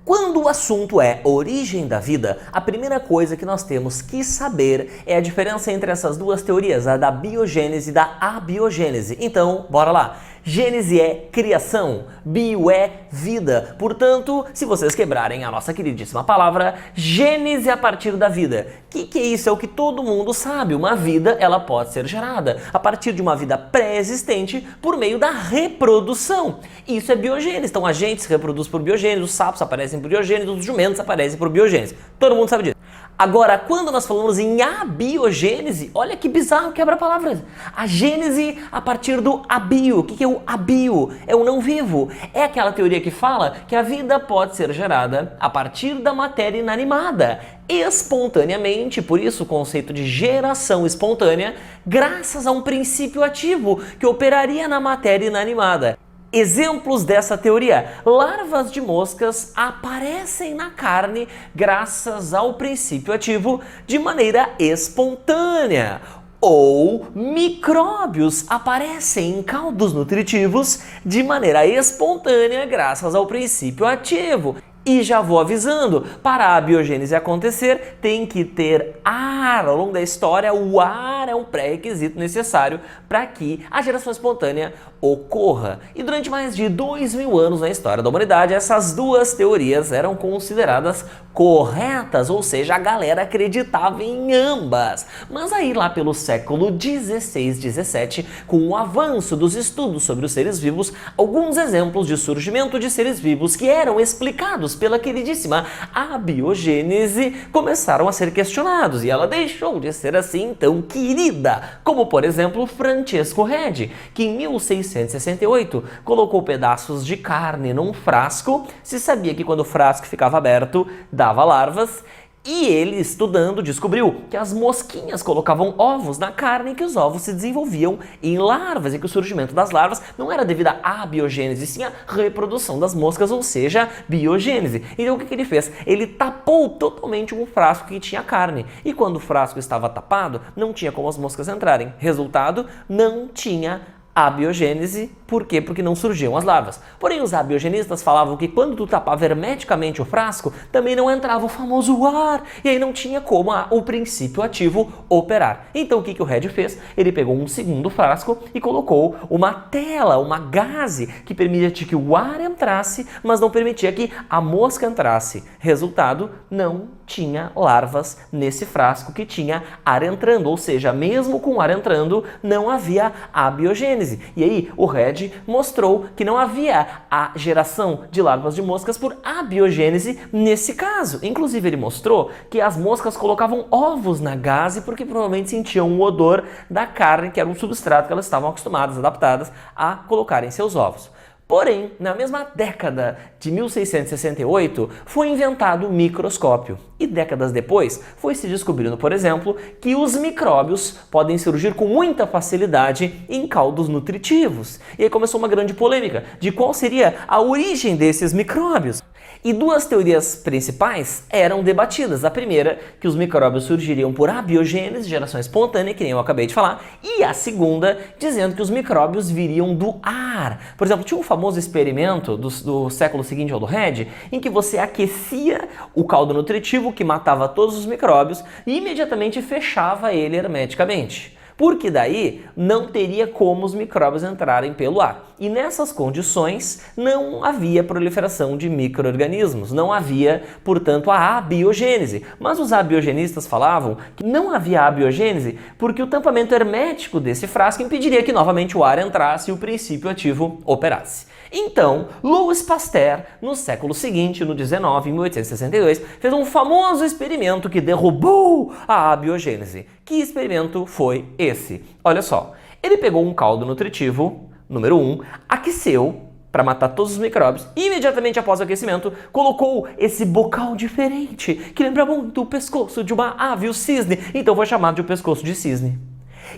Quando o assunto é origem da vida, a primeira coisa que nós temos que saber é a diferença entre essas duas teorias, a da biogênese e da abiogênese. Então, bora lá! Gênese é criação, bio é vida. Portanto, se vocês quebrarem a nossa queridíssima palavra, gênese a partir da vida. Que é isso? É o que todo mundo sabe. Uma vida, ela pode ser gerada a partir de uma vida pré-existente por meio da reprodução. Isso é biogênese. Então a gente se reproduz por biogênese, os sapos aparecem por biogênese, os jumentos aparecem por biogênese. Todo mundo sabe disso. Agora, quando nós falamos em abiogênese, olha que bizarro, quebra palavras. A gênese a partir do abio. O que é o abio? É o não vivo. É aquela teoria que fala que a vida pode ser gerada a partir da matéria inanimada, espontaneamente, por isso o conceito de geração espontânea, graças a um princípio ativo que operaria na matéria inanimada. Exemplos dessa teoria: larvas de moscas aparecem na carne graças ao princípio ativo de maneira espontânea. Ou micróbios aparecem em caldos nutritivos de maneira espontânea graças ao princípio ativo. E já vou avisando, para a abiogênese acontecer, tem que ter ar. Ao longo da história, o ar é um pré-requisito necessário para que a geração espontânea ocorra. E durante mais de 2000 anos na história da humanidade, essas duas teorias eram consideradas corretas, ou seja, a galera acreditava em ambas. Mas aí lá pelo século 16, 17, com o avanço dos estudos sobre os seres vivos, alguns exemplos de surgimento de seres vivos que eram explicados pela queridíssima abiogênese começaram a ser questionados, e ela deixou de ser assim tão querida, como por exemplo Francesco Redi, que em 1668 colocou pedaços de carne num frasco. Se sabia que quando o frasco ficava aberto dava larvas, e ele, estudando, descobriu que as mosquinhas colocavam ovos na carne e que os ovos se desenvolviam em larvas, e que o surgimento das larvas não era devido à abiogênese, sim à reprodução das moscas, ou seja, biogênese. Então o que ele fez? Ele tapou totalmente um frasco que tinha carne, e quando o frasco estava tapado, não tinha como as moscas entrarem. Resultado, não tinha abiogênese. Por quê? Porque não surgiam as larvas. Porém, os abiogenistas falavam que quando tu tapava hermeticamente o frasco, também não entrava o famoso ar, e aí não tinha como o princípio ativo operar. Então o que o Redi fez? Ele pegou um segundo frasco e colocou uma tela, uma gaze, que permitia que o ar entrasse, mas não permitia que a mosca entrasse. Resultado, não tinha larvas nesse frasco que tinha ar entrando, ou seja, mesmo com ar entrando, não havia abiogênese. E aí o Redi mostrou que não havia a geração de larvas de moscas por abiogênese nesse caso. Inclusive ele mostrou que as moscas colocavam ovos na gaze porque provavelmente sentiam o odor da carne, que era um substrato que elas estavam acostumadas, adaptadas a colocar em seus ovos. Porém, na mesma década de 1668, foi inventado o microscópio. E décadas depois, foi se descobrindo, por exemplo, que os micróbios podem surgir com muita facilidade em caldos nutritivos. E aí começou uma grande polêmica de qual seria a origem desses micróbios. E duas teorias principais eram debatidas. A primeira, que os micróbios surgiriam por abiogênese, geração espontânea, que nem eu acabei de falar. E a segunda, dizendo que os micróbios viriam do ar. Por exemplo, tinha um famoso experimento do século seguinte ao do Redi, em que você aquecia o caldo nutritivo, que matava todos os micróbios, e imediatamente fechava ele hermeticamente. Porque daí não teria como os micróbios entrarem pelo ar. E nessas condições não havia proliferação de micro-organismos, não havia, portanto, a abiogênese. Mas os abiogenistas falavam que não havia abiogênese porque o tampamento hermético desse frasco impediria que novamente o ar entrasse e o princípio ativo operasse. Então, Louis Pasteur, no século seguinte, no 19, em 1862, fez um famoso experimento que derrubou a abiogênese. Que experimento foi esse? Olha só, ele pegou um caldo nutritivo, número 1, aqueceu para matar todos os micróbios, e imediatamente após o aquecimento, colocou esse bocal diferente, que lembra muito o pescoço de uma ave, o cisne, então foi chamado de o pescoço de cisne.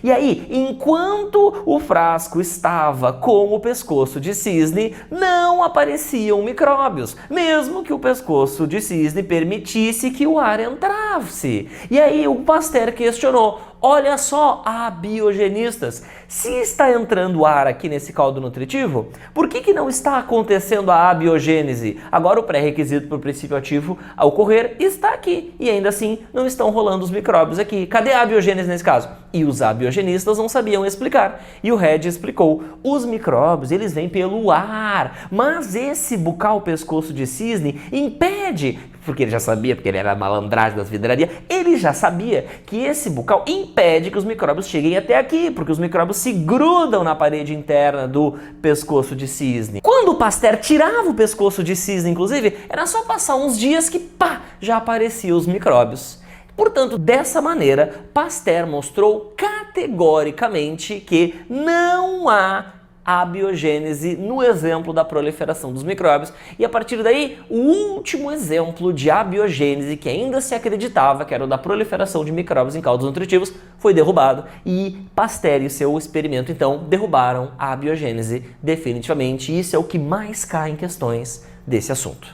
E aí, enquanto o frasco estava com o pescoço de cisne, não apareciam micróbios, mesmo que o pescoço de cisne permitisse que o ar entrasse. E aí o Pasteur questionou: olha só, abiogenistas, se está entrando ar aqui nesse caldo nutritivo, por que não está acontecendo a abiogênese? Agora o pré-requisito para o princípio ativo a ocorrer está aqui e ainda assim não estão rolando os micróbios aqui. Cadê a abiogênese nesse caso? E os abiogenistas não sabiam explicar. E o Red explicou, os micróbios eles vêm pelo ar, mas esse bucal pescoço de cisne impede, porque ele já sabia, porque ele era malandragem das vidrarias, ele já sabia que esse bucal impede que os micróbios cheguem até aqui, porque os micróbios se grudam na parede interna do pescoço de cisne. Quando o Pasteur tirava o pescoço de cisne, inclusive, era só passar uns dias que, pá, já apareciam os micróbios. Portanto, dessa maneira, Pasteur mostrou categoricamente que não há abiogênese no exemplo da proliferação dos micróbios, e a partir daí o último exemplo de abiogênese que ainda se acreditava que era o da proliferação de micróbios em caldos nutritivos foi derrubado, e Pasteur e seu experimento então derrubaram a abiogênese definitivamente, e isso é o que mais cai em questões desse assunto.